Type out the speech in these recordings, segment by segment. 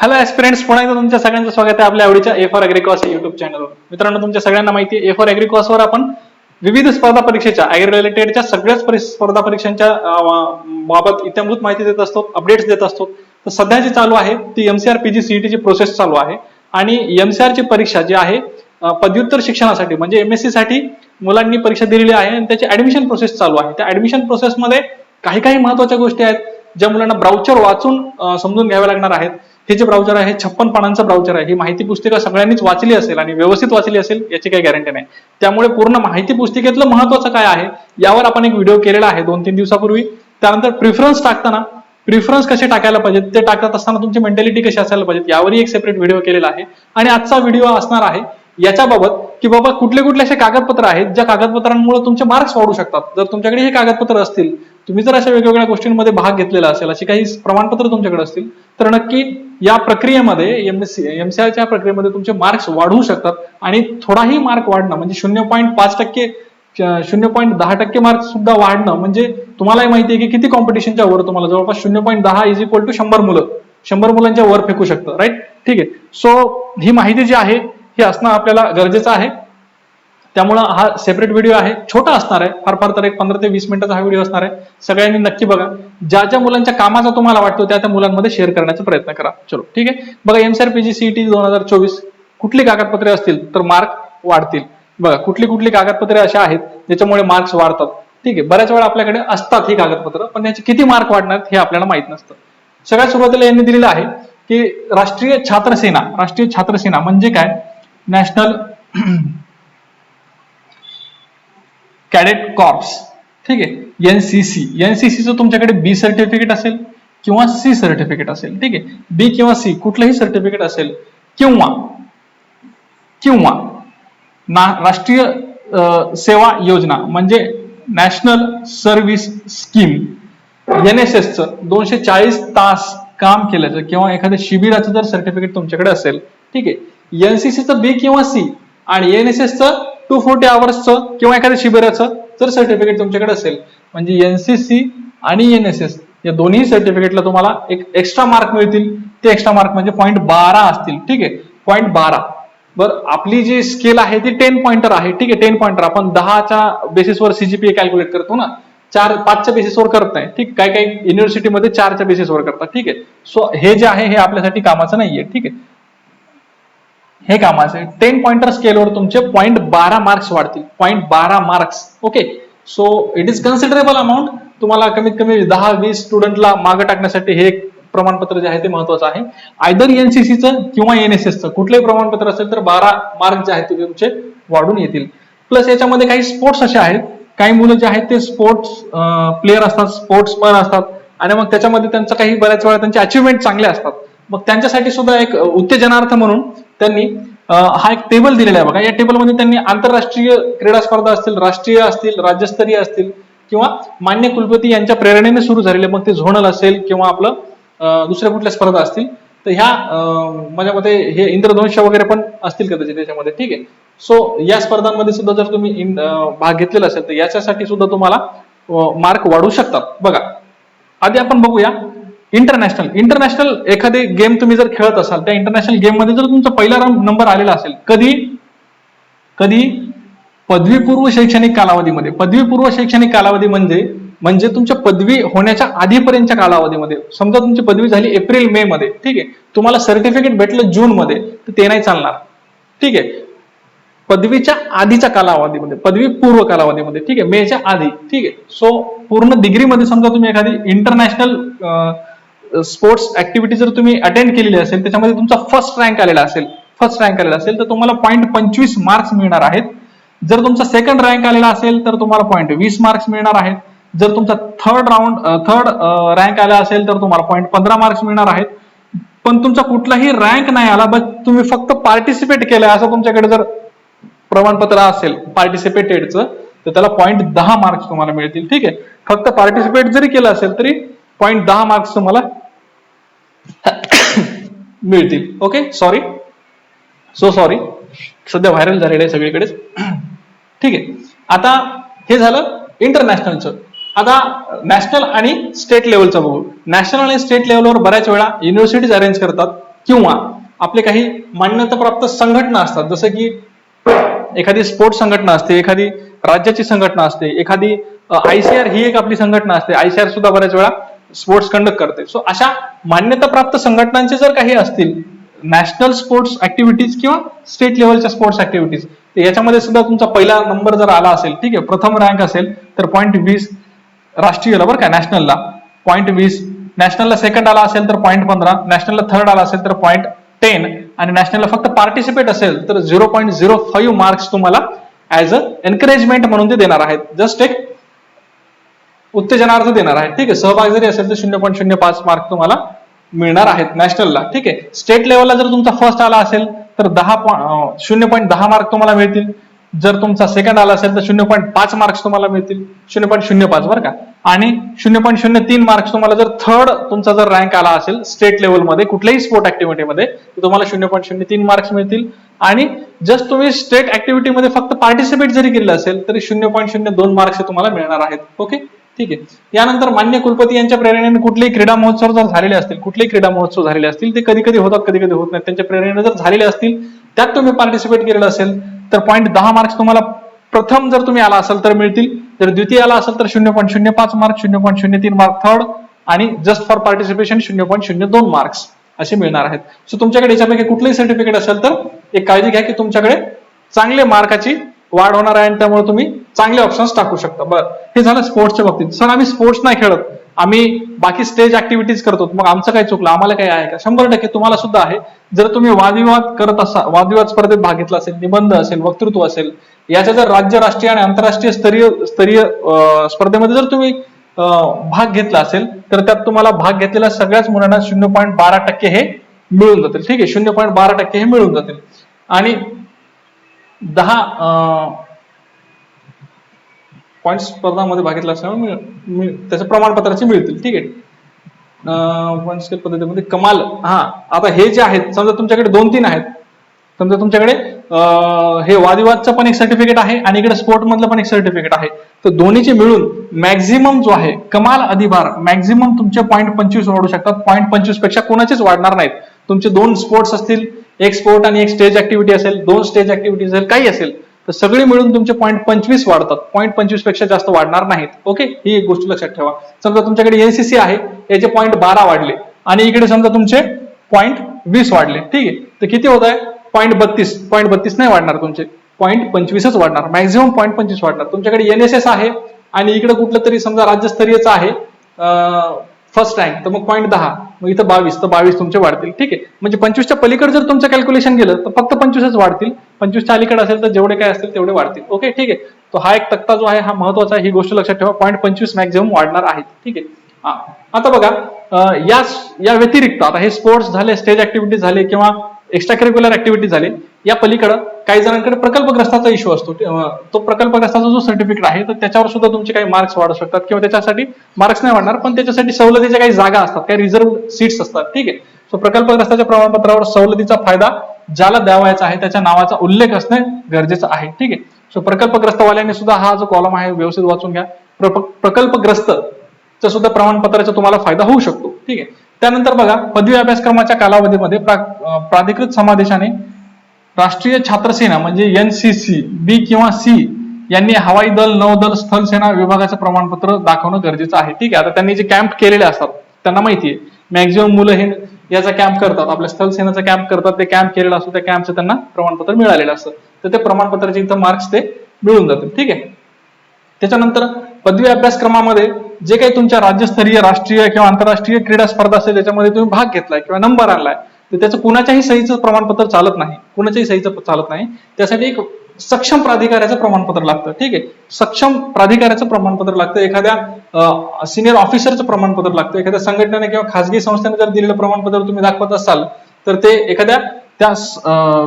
Hello ऍस्पिरंट्स, पुन्हा एकदा तुमच्या सगळ्यांचं स्वागत आहे आपल्या आवडीच्या ए फॉर ॲग्रिकॉस युट्यूब चॅनलवर. मित्रांनो, तुमच्या सगळ्यांना माहिती आहे ए फॉर ॲग्रिकॉसवर आपण विविध स्पर्धा परीक्षेच्या ॲग्री रिलेटेडच्या सगळ्याच स्पर्धा परीक्षांच्या बाबत इत्याभूत माहिती देत असतो, अपडेट्स देत असतो. तर सध्या जी चालू आहे ती एमसीआर पीजी सीईटीची प्रोसेस चालू आहे आणि एमसीआर ची परीक्षा जी आहे पदव्युत्तर शिक्षणासाठी म्हणजे एमएससी साठी मुलांनी परीक्षा दिलेली आहे आणि त्याची ऍडमिशन प्रोसेस चालू आहे. त्या ऍडमिशन प्रोसेसमध्ये काही महत्वाच्या गोष्टी आहेत ज्या मुलांना ब्राउचर वाचून समजून घ्याव्या लागणार आहेत. हे जे ब्राउचर आहे 56 पानांचं ब्राउचर आहे. ही माहिती पुस्तिका सगळ्यांनीच वाचली असेल आणि व्यवस्थित वाचली असेल याची काही गॅरंटी नाही. त्यामुळे पूर्ण माहिती पुस्तिकेतलं महत्वाचं काय आहे यावर आपण एक व्हिडिओ केलेला आहे 2-3 दिवसापूर्वी. त्यानंतर प्रिफरन्स टाकताना प्रिफरन्स कसे टाकायला पाहिजेत, ते टाकत असताना तुमची मेंटॅलिटी कशी असायला पाहिजे यावरही एक सेपरेट व्हिडिओ केलेला आहे. आणि आजचा व्हिडिओ असणार आहे याच्याबाबत की बाबा कुठले असे कागदपत्र आहेत ज्या कागदपत्रांमुळे तुमचे मार्क्स वाढू शकतात. जर तुमच्याकडे हे कागदपत्र असतील, तुम्ही जर अशा वेगवेगळ्या गोष्टींमध्ये भाग घेतलेला असेल, अशी काही प्रमाणपत्र तुमच्याकडे असतील, तर नक्की या प्रक्रियेमध्ये एमसीआरच्या प्रक्रियेमध्ये तुमचे मार्क्स वाढू शकतात. आणि थोडाही मार्क वाढणं म्हणजे 0.5%, 0.10% मार्क्स सुद्धा वाढणं म्हणजे तुम्हालाही माहिती आहे की किती कॉम्पिटिशनच्या वर तुम्हाला जवळपास 0.10 इज इक्वल टू 100 मुलांच्या वर फेकू शकतं. राईट, ठीक आहे. सो ही माहिती जी आहे हे असणं आपल्याला गरजेचं आहे. त्यामुळं हा सेपरेट व्हिडिओ आहे, छोटा असणार आहे, फार तर एक 15 ते 20 मिनिटाचा हा व्हिडिओ असणार आहे. सगळ्यांनी नक्की बघा. ज्या मुलांच्या कामाचा तुम्हाला वाटतो त्या मुलांमध्ये शेअर करण्याचा प्रयत्न करा. चलो ठीक आहे. बघा, एमसीआर पीजी सीईटी 2024 कुठली कागदपत्रे असतील तर मार्क वाढतील. बघा, कुठली कागदपत्रे अशा आहेत ज्याच्यामुळे मार्क्स वाढतात. ठीक आहे. बऱ्याच वेळा आपल्याकडे असतात ही कागदपत्र, पण याचे किती मार्क वाढणार हे आपल्याला माहित नसतं. सगळ्यात सुरुवातीला यांनी दिलेलं आहे की राष्ट्रीय छात्रसेना म्हणजे काय, नॅशनल कॅडेट कॉर्प्स. ठीक आहे. एनसीसीचं तुमच्याकडे बी सर्टिफिकेट असेल किंवा सी सर्टिफिकेट असेल. ठीक आहे. बी किंवा सी कुठलंही सर्टिफिकेट असेल किंवा राष्ट्रीय सेवा योजना म्हणजे नॅशनल सर्व्हिस स्कीम एनएसएसचं 240 तास काम केल्याचं किंवा एखाद्या शिबिराचं जर सर्टिफिकेट तुमच्याकडे असेल. ठीक आहे. एनसीसीचं बी किंवा सी आणि एनएसएसचं 240 आवर्सचं किंवा एखाद्या शिबिराचं जर सर्टिफिकेट तुमच्याकडे असेल म्हणजे एनसीसी आणि एनएसएस या दोन्ही सर्टिफिकेटला तुम्हाला एक एक्स्ट्रा मार्क मिळतील. ते एक्स्ट्रा मार्क म्हणजे 0.12 असतील. ठीक आहे. 0.12. बरं, आपली जी स्केल आहे ती 10 पॉइंटर आहे. ठीक आहे. 10 पॉइंटर आपण 10च्या बेसिसवर सीजीपीए कॅल्क्युलेट करतो ना, 5च्या बेसिसवर करत नाही. ठीक, काही युनिव्हर्सिटीमध्ये 4च्या बेसिसवर करतात. ठीक आहे. सो हे जे आहे हे आपल्यासाठी कामाचं नाहीये. ठीक आहे. हे कामाचे 10 पॉइंटर स्केलवर तुमचे 0.12 मार्क्स वाढतील. 0.12 marks. Okay. So it is considerable amount. तुम्हाला कमीत कमी 10-20 स्टुडंटला मागे टाकण्यासाठी हे प्रमाणपत्र जे आहे ते महत्वाचं आहे. आयदर एनसीसीचं किंवा एनएसएसचं कुठलंही प्रमाणपत्र असेल तर 12 मार्क जे आहेत ते तुमचे वाढून येतील. प्लस याच्यामध्ये काही स्पोर्ट्स असे आहेत, काही मुलं जे आहेत ते स्पोर्ट्स प्लेअर असतात, स्पोर्ट्समन असतात आणि मग त्याच्यामध्ये त्यांचं काही बऱ्याच वेळा त्यांचे अचिव्हमेंट चांगले असतात. मग त्यांच्यासाठी सुद्धा एक उत्तेजनार्थ म्हणून त्यांनी हा एक टेबल दिलेला आहे. बघा, या टेबलमध्ये त्यांनी आंतरराष्ट्रीय क्रीडा स्पर्धा असतील, राष्ट्रीय असतील, राज्यस्तरीय असतील किंवा मान्य कुलपती यांच्या प्रेरणेने सुरू झालेले, मग ते झोनल असेल किंवा आपलं दुसऱ्या कुठल्या स्पर्धा असतील तर ह्या माझ्या मते हे इंद्रधनुष्य वगैरे पण असतील कदाचित त्याच्यामध्ये. ठीक आहे. सो या स्पर्धांमध्ये सुद्धा जर तुम्ही भाग घेतलेला असेल तर याच्यासाठी सुद्धा तुम्हाला मार्क वाढू शकतात. बघा, आधी आपण बघूया इंटरनॅशनल एखादी गेम तुम्ही जर खेळत असाल, त्या इंटरनॅशनल गेम मध्ये जर तुमचा पहिला नंबर आलेला असेल कधी पदवीपूर्व शैक्षणिक कालावधीमध्ये. पदवीपूर्व शैक्षणिक कालावधी म्हणजे तुमच्या पदवी होण्याच्या आधीपर्यंतच्या कालावधीमध्ये. समजा तुमची पदवी झाली एप्रिल-मे मध्ये. ठीक आहे. तुम्हाला सर्टिफिकेट भेटलं जून मध्ये तर ते नाही चालणार. ठीक आहे. पदवीच्या आधीच्या कालावधीमध्ये, पदवी पूर्व कालावधीमध्ये. ठीक आहे. मेच्या आधी. ठीक आहे. सो पूर्ण डिग्रीमध्ये समजा तुम्ही एखादी इंटरनॅशनल स्पोर्ट्स ऍक्टिव्हिटी जर तुम्ही अटेंड केलेली असेल, त्याच्यामध्ये तुमचा फर्स्ट रँक आलेला असेल तर तुम्हाला 0.25 मार्क्स मिळणार आहेत. जर तुमचा सेकंड रँक आलेला असेल तर तुम्हाला 0.20 मार्क्स मिळणार आहेत. जर तुमचा थर्ड रँक आला असेल तर तुम्हाला 0.15 मार्क्स मिळणार आहेत. पण तुमचा कुठलाही रँक नाही आला, बट तुम्ही फक्त पार्टिसिपेट केलं असं तुमच्याकडे जर प्रमाणपत्र असेल पार्टिसिपेटेडचं तर त्याला 0.10 मार्क्स तुम्हाला मिळतील. ठीक आहे. फक्त पार्टिसिपेट जरी केलं असेल तरी 0.10 मार्क्स तुम्हाला मिळतील. ओके. सॉरी, सध्या व्हायरल झालेलं आहे सगळीकडेच. ठीक आहे. आता हे झालं इंटरनॅशनलचं. आता नॅशनल आणि स्टेट लेवलचं बघू. नॅशनल आणि स्टेट लेवलवर बऱ्याच वेळा युनिव्हर्सिटीज अरेंज करतात किंवा आपले काही मान्यताप्राप्त संघटना असतात, जसं की एखादी स्पोर्ट्स संघटना असते, एखादी राज्याची संघटना असते, एखादी ICR ही एक आपली संघटना असते. ICR सुद्धा बऱ्याच वेळा स्पोर्ट्स कंडक्ट करते. सो अशा मान्यताप्राप्त संघटनांचे जर काही असतील नॅशनल स्पोर्ट्स ऍक्टिव्हिटीज किंवा स्टेट लेवलच्या स्पोर्ट्स ऍक्टिव्हिटीज, तर याच्यामध्ये सुद्धा तुमचा पहिला नंबर जर आला असेल, ठीक आहे, प्रथम रँक असेल तर 0.20 राष्ट्रीयला बरं का, नॅशनलला 0.20, नॅशनलला सेकंड आला असेल तर 0.15, नॅशनलला थर्ड आला असेल तर 0.10 आणि नॅशनलला फक्त पार्टिसिपेट असेल तर 0.05 मार्क्स तुम्हाला ऍज अ एनकरेजमेंट म्हणून ते देणार आहेत. जस्ट एक उत्तेजनार्थ देणार आहेत. ठीक आहे, सहभाग जरी असेल तर 0.05 मार्क तुम्हाला मिळणार आहेत नॅशनलला. ठीक आहे, स्टेट लेवलला जर तुमचा फर्स्ट आला असेल तर 0.10 मार्क तुम्हाला मिळतील. जर तुमचा सेकंड आला असेल तर 0.5 मार्क्स तुम्हाला मिळतील, 0.05 बरं का. आणि 0.03 मार्क्स तुम्हाला जर थर्ड तुमचा जर रँक आला असेल स्टेट लेवलमध्ये कुठल्याही स्पोर्ट ऍक्टिव्हिटीमध्ये तर तुम्हाला 0.03 मार्क्स मिळतील. आणि जस्ट तुम्ही स्टेट ऍक्टिव्हिटीमध्ये फक्त पार्टिसिपेट जरी केलं असेल तरी 0.02 मार्क्स तुम्हाला मिळणार आहेत. ओके, ठीक आहे. यानंतर मान्य कुलपती यांच्या प्रेरणेने कुठलेही क्रीडा महोत्सव जर झालेले असतील, कुठलेही क्रीडा महोत्सव झालेले असतील, ते कधी कधी होतात कधी कधी होत नाहीत, त्यांच्या प्रेरणेने जर झालेले असतील त्यात तुम्ही पार्टिसिपेट केलेलं असेल तर 0.10 मार्क्स तुम्हाला प्रथम जर तुम्ही आला असाल तर मिळतील. जर द्वितीय आला असेल तर 0.05 मार्क, 0.03 मार्क थर्ड आणि जस्ट फॉर पार्टिसिपेशन 0.02 मार्क्स असे मिळणार आहेत. सो तुमच्याकडे याच्यापैकी कुठलंही सर्टिफिकेट असेल तर एक काळजी घ्या की तुमच्याकडे चांगले मार्काची वाढ होणार आहे आणि त्यामुळे तुम्ही चांगले ऑप्शन्स टाकू शकता. बरं, हे झालं स्पोर्ट्सच्या बाबतीत. सर आम्ही स्पोर्ट्स नाही खेळत, आम्ही बाकी स्टेज ऍक्टिव्हिटीज करतो, मग आमचं काय चुकलं, आम्हाला काही आहे का? 100% तुम्हाला सुद्धा आहे. जर तुम्ही वादविवाद करत असाल, वादविवाद स्पर्धेत भाग घेतला असेल, निबंध असेल, वक्तृत्व असेल, याच्या जर राज्य, राष्ट्रीय आणि आंतरराष्ट्रीय स्तरीय स्पर्धेमध्ये जर तुम्ही भाग घेतला असेल तर त्यात तुम्हाला भाग घेतलेल्या सगळ्याच मुलांना 0.12% हे मिळून जातील. ठीक आहे, 0.12% हे मिळून जातील. आणि 10 पॉईंट स्पर्धामध्ये भाग घेतला असल्यामुळे त्याच्या प्रमाणपत्राचे मिळतील. ठीक आहे, पॉईंट पद्धतीमध्ये कमाल. आता हे जे आहेत, समजा तुमच्याकडे 2-3 आहेत, समजा तुमच्याकडे हे वादविवादचं पण एक सर्टिफिकेट आहे आणि इकडे स्पोर्ट मधलं पण एक सर्टिफिकेट आहे, तर दोन्हीचे मिळून मॅक्झिमम जो आहे कमाल अधिभार, मॅक्झिमम तुमचे 0.25 वाढू शकतात. 0.25 पेक्षा कोणाचेच वाढणार नाहीत. तुमचे 2 स्पोर्ट्स असतील, एक स्पोर्ट आणि एक स्टेज ऍक्टिव्हिटी असेल, 2 स्टेज ऍक्टिव्हिटी असेल, काही असेल तर सगळी मिळून तुमचे 0.25 वाढतात. 0.25 पेक्षा जास्त वाढणार नाहीत. ओके, ही एक गोष्ट लक्षात ठेवा. समजा तुमच्याकडे NCC आहे, याचे 0.12 वाढले आणि इकडे समजा तुमचे 0.20 वाढले. ठीक आहे, तर किती होत आहे? 0.32 नाही वाढणार, तुमचे 0.25च वाढणार, मॅक्झिमम 0.25 वाढणार. तुमच्याकडे NSS आहे आणि इकडे कुठलं तरी समजा राज्यस्तरीयचं आहे फर्स्ट रँक, तर मग 0.10, मग इथं 22, तर 22 तुमचे वाढतील. ठीक आहे, म्हणजे 25च्या पलीकडे जर तुमचं कॅल्क्युलेशन गेलं तर फक्त 25च वाढतील. 25च्या अलीकडे असेल तर जेवढे काय असतील तेवढे वाढतील. ओके, ठीक आहे. तो हा एक तक्ता जो आहे हा महत्वाचा आहे, ही गोष्ट लक्षात ठेवा. 0.25 मॅक्झिमम वाढणार आहेत. ठीक आहे. आता बघा, या व्यतिरिक्त आता हे स्पोर्ट्स झाले, स्टेज ऍक्टिव्हिटी झाले किंवा एक्स्ट्रा करिक्युलर ऍक्टिव्हिटी झाले, या पलीकडे काही जणांकडे प्रकल्पग्रस्ताचा इश्यू असतो. तो प्रकल्पग्रस्ताचा जो सर्टिफिकेट आहे तर त्याच्यावर सुद्धा तुमचे काही मार्क्स वाढू शकतात किंवा त्याच्यासाठी मार्क्स नाही वाढणार, पण त्याच्यासाठी सवलतीच्या काही जागा असतात, काही रिझर्व्ह सीट्स असतात. ठीक आहे, सो प्रकल्पग्रस्ताच्या प्रमाणपत्रावर सवलतीचा फायदा ज्याला द्यावायचा आहे त्याच्या नावाचा उल्लेख असणे गरजेचं आहे. ठीक आहे, सो प्रकल्पग्रस्तवाल्यांनी सुद्धा हा जो कॉलम आहे व्यवस्थित वाचून घ्या. प्रकल्पग्रस्त सुद्धा प्रमाणपत्राचा तुम्हाला फायदा होऊ शकतो. ठीक आहे. त्यानंतर बघा, पदवी अभ्यासक्रमाच्या कालावधीमध्ये प्राधिकृत समादेशाने राष्ट्रीय छात्रसेना म्हणजे NCC B किंवा C यांनी हवाई दल, नौदल, स्थल सेना विभागाचं प्रमाणपत्र दाखवणं गरजेचं आहे. ठीक आहे, आता त्यांनी जे कॅम्प केलेले असतात त्यांना माहिती आहे, मॅक्झिमम मुलं हे याचा कॅम्प करतात, आपल्या स्थल सेनाचा कॅम्प करतात, ते कॅम्प केलेला असतो, त्या कॅम्पचं त्यांना प्रमाणपत्र मिळालेलं असतं, तर ते प्रमाणपत्राचे इथं मार्क्स ते मिळून जातील. ठीक आहे. त्याच्यानंतर पदवी अभ्यासक्रमामध्ये जे काही तुमच्या राज्यस्तरीय, राष्ट्रीय किंवा आंतरराष्ट्रीय क्रीडा स्पर्धा असेल त्याच्यामध्ये तुम्ही भाग घेतलाय किंवा नंबर आणलाय तर त्याचं कुणाच्याही सहीचं प्रमाणपत्र चालत नाही, कुणाच्याही सहीचं चालत नाही. त्यासाठी एक सक्षम प्राधिकाऱ्याचं प्रमाणपत्र लागतं. ठीक आहे, सक्षम प्राधिकाऱ्याचं प्रमाणपत्र लागतं, एखाद्या सिनियर ऑफिसरचं प्रमाणपत्र लागतं, एखाद्या संघटनेने किंवा खासगी संस्थेने जर दिलेलं प्रमाणपत्र तुम्ही दाखवत असाल तर ते एखाद्या त्या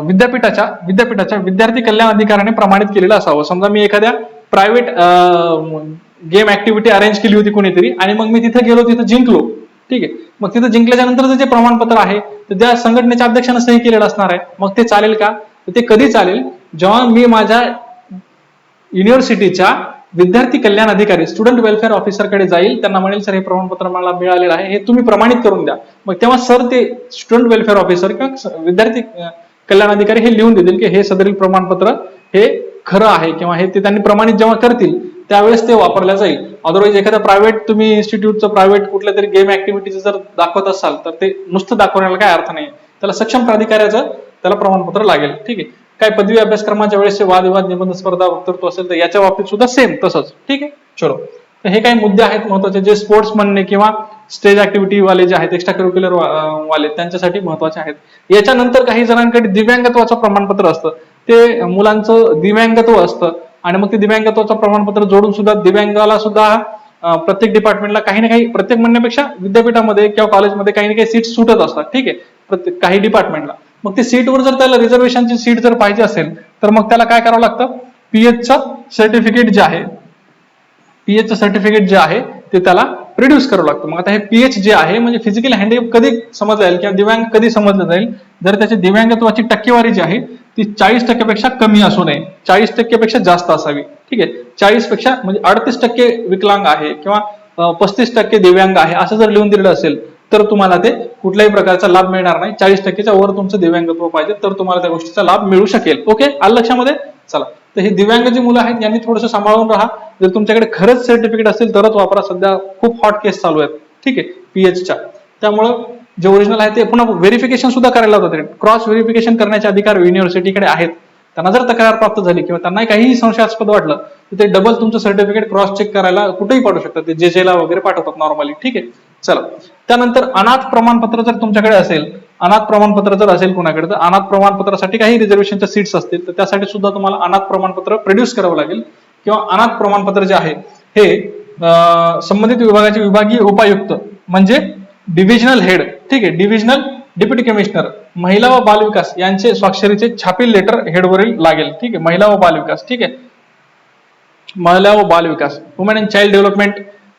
विद्यापीठाच्या विद्यार्थी कल्याण अधिकाऱ्याने प्रमाणित केलेलं असावं. समजा मी एखाद्या प्रायव्हेट गेम ऍक्टिव्हिटी अरेंज केली होती कोणीतरी आणि मग मी तिथे गेलो, तिथे जिंकलो. ठीक आहे, मग तिथे जिंकल्याच्या नंतर जे प्रमाणपत्र आहे तर त्या संघटनेच्या अध्यक्षाने सही केलेलं असणार आहे. मग ते चालेल का? तर ते कधी चालेल? जेव्हा मी माझ्या युनिव्हर्सिटीच्या विद्यार्थी कल्याण अधिकारी स्टुडंट वेलफेअर ऑफिसरकडे जाईल, त्यांना म्हणेल सर हे प्रमाणपत्र मला मिळालेलं आहे, हे तुम्ही प्रमाणित करून द्या. मग तेव्हा सर ते स्टुडंट वेलफेअर ऑफिसर किंवा विद्यार्थी कल्याण अधिकारी हे लिहून देतील की हे सदरील प्रमाणपत्र हे खरं आहे किंवा हे ते त्यांनी प्रमाणित जेव्हा करतील त्यावेळेस ते वापरल्या जाईल. अदरवाईज एखाद्या प्रायव्हेट तुम्ही इन्स्टिट्यूटचं प्रायव्हेट कुठल्या तरी गेम ऍक्टिव्हिटीचं जर दाखवत असाल तर ते नुसतं दाखवण्याला काय अर्थ नाही. त्याला सक्षम प्राधिकाऱ्याचं त्याला प्रमाणपत्र लागेल. ठीक आहे. काय पदवी अभ्यासक्रमाच्या वेळेस वादविवाद निबंध स्पर्धा वक्तृत्व असेल तर याच्या बाबतीत सुद्धा सेम तसंच. ठीक आहे. चलो, तर हे काही मुद्दे आहेत महत्वाचे जे स्पोर्ट्स म्हणणे किंवा स्टेज ऍक्टिव्हिटी वाले जे आहेत एक्स्ट्रा करिक्युलर वाले त्यांच्यासाठी महत्वाचे आहेत. याच्यानंतर काही जणांकडे दिव्यांगत्वाचं प्रमाणपत्र असतं, ते मुलांचं दिव्यांगत्व असतं आणि मग ते दिव्यांगत्वाचं प्रमाणपत्र जोडून सुद्धा दिव्यांगाला सुद्धा प्रत्येक डिपार्टमेंटला काही ना काही, प्रत्येक म्हणण्यापेक्षा विद्यापीठामध्ये किंवा कॉलेजमध्ये काही ना काही सीट सुटत असतात. ठीक आहे. प्रत्येक काही डिपार्टमेंटला मग ते सीटवर जर त्याला रिझर्वेशनची सीट जर पाहिजे असेल तर मग त्याला काय करावं लागतं, पीएचचं सर्टिफिकेट जे आहे, पीएचचं सर्टिफिकेट जे आहे ते त्याला प्रोड्यूस करावं लागतं. मग आता हे पीएच जे आहे म्हणजे फिजिकल हँडिकॅप कधी समजलं जाईल किंवा दिव्यांग कधी समजलं जाईल, जर त्याची दिव्यांगत्वाची टक्केवारी जी आहे ती 40% पेक्षा कमी असू नये, 40% पेक्षा जास्त असावी. ठीक आहे. 40 पेक्षा म्हणजे 38% विकलांग आहे किंवा 35% दिव्यांग आहे असं जर लिहून दिलेलं असेल तर तुम्हाला ते कुठल्याही प्रकारचा लाभ मिळणार नाही. 40%च्या वर तुमचं दिव्यांगत्व पाहिजे तर तुम्हाला त्या गोष्टीचा लाभ मिळू शकेल. ओके, आलं लक्षामध्ये? चला, तर हे दिव्यांग जी मुलं आहेत यांनी थोडंसं सांभाळून राहा. जर तुमच्याकडे खरंच सर्टिफिकेट असेल तरच वापरा. सध्या खूप हॉट केस चालू आहेत. ठीक आहे, पीएचच्या. त्यामुळं जे ओरिजिनल आहे ते पुन्हा व्हेरिफिकेशन सुद्धा करायला होतं. क्रॉस व्हेरिफिकेशन करण्याचे अधिकार युनिव्हर्सिटीकडे आहेत. त्यांना जर तक्रार प्राप्त झाली किंवा त्यांना काहीही संशयास्पद वाटलं तर ते डबल तुमचं सर्टिफिकेट क्रॉस चेक करायला कुठेही पाठवू शकतात. ते जेजेला वगैरे पाठवतात नॉर्मली. ठीक आहे. चला, त्यानंतर अनाथ प्रमाणपत्र जर तुमच्याकडे असेल, अनाथ प्रमाणपत्र जर असेल कुणाकडे, तर अनाथ प्रमाणपत्रासाठी काही रिझर्वेशनच्या सीट्स असतील तर त्यासाठी सुद्धा तुम्हाला अनाथ प्रमाणपत्र प्रोड्यूस करावं लागेल किंवा अनाथ प्रमाणपत्र जे आहे हे संबंधित विभागाचे विभागीय उपायुक्त म्हणजे डिव्हिजनल हेड, ठीक आहे, डिव्हिजनल डेप्युटी कमिशनर महिला व बाल विकास यांचे स्वाक्षरीचे छापील लेटर हेडवरील लागेल. ठीक आहे. महिला व बाल विकास. ठीक आहे. महिला व बाल विकास, वुमेन अँड चाइल्ड डेव्हलपमेंट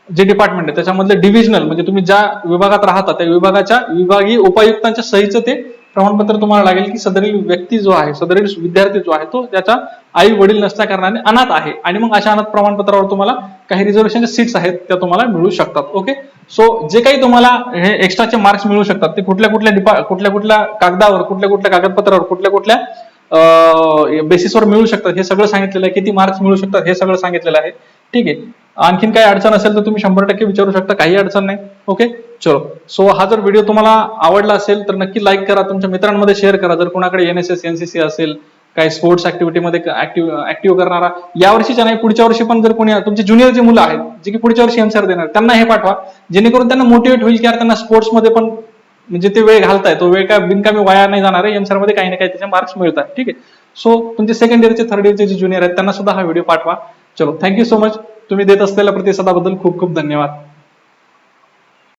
जे डिपार्टमेंट आहे त्याच्यामधले डिव्हिजनल म्हणजे तुम्ही ज्या विभागात राहता त्या विभागाच्या विभागीय उपायुक्तांच्या सहीचं ते प्रमाणपत्र तुम्हाला लागेल की सदरील व्यक्ती जो आहे, सदरील विद्यार्थी जो आहे तो त्याच्या आई वडील नसल्या कारणाने अनाथ आहे. आणि मग अशा अनाथ प्रमाणपत्रावर तुम्हाला काही रिझर्वेशनच्या सीट्स आहेत त्या तुम्हाला मिळू शकतात. ओके, सो जे काही तुम्हाला हे एक्स्ट्राचे मार्क्स मिळू शकतात ते कुठल्या कुठल्या कागदावर, कुठल्या कागदपत्रावर, कुठल्या बेसिसवर मिळू शकतात हे सगळं सांगितलेलं आहे. किती मार्क्स मिळू शकतात हे सगळं सांगितलेलं आहे. ठीक आहे. आणखीन काही अडचण असेल तर तुम्ही 100% विचारू शकता, काही अडचण नाही. ओके, चलो. सो हा जर व्हिडिओ तुम्हाला आवडला असेल तर नक्की लाईक करा, तुमच्या मित्रांमध्ये शेअर करा. जर कोणाकडे एनएसएस एनसीसी असेल, काही स्पोर्ट्स ऍक्टिव्हिटीमध्ये ऍक्टिव्ह करणारा, या वर्षीच्या नाही पुढच्या वर्षी पण जर कोणी तुमचे ज्युनियर जे मुलं आहेत जे की पुढच्या वर्षी एमसीआर देणार त्यांना हे पाठवा, जेणेकरून त्यांना मोटिवेट होईल की यार त्यांना स्पोर्ट्समध्ये पण म्हणजे ते वेळ घालताय, तो वेळ काय बिनकामी वाया नाही जाणार आहे, एमसीआर मध्ये काही ना काही त्याचे मार्क्स मिळतात. ठीक आहे. सो तुमचे सेकंड इयरचे थर्ड इयरचे जे ज्युनियर आहेत त्यांना सुद्धा हा व्हिडिओ पाठवा. चलो, थँक्यू सो मच. तुम्ही देत असलेल्या प्रतिसादाबद्दल खूप खूप धन्यवाद.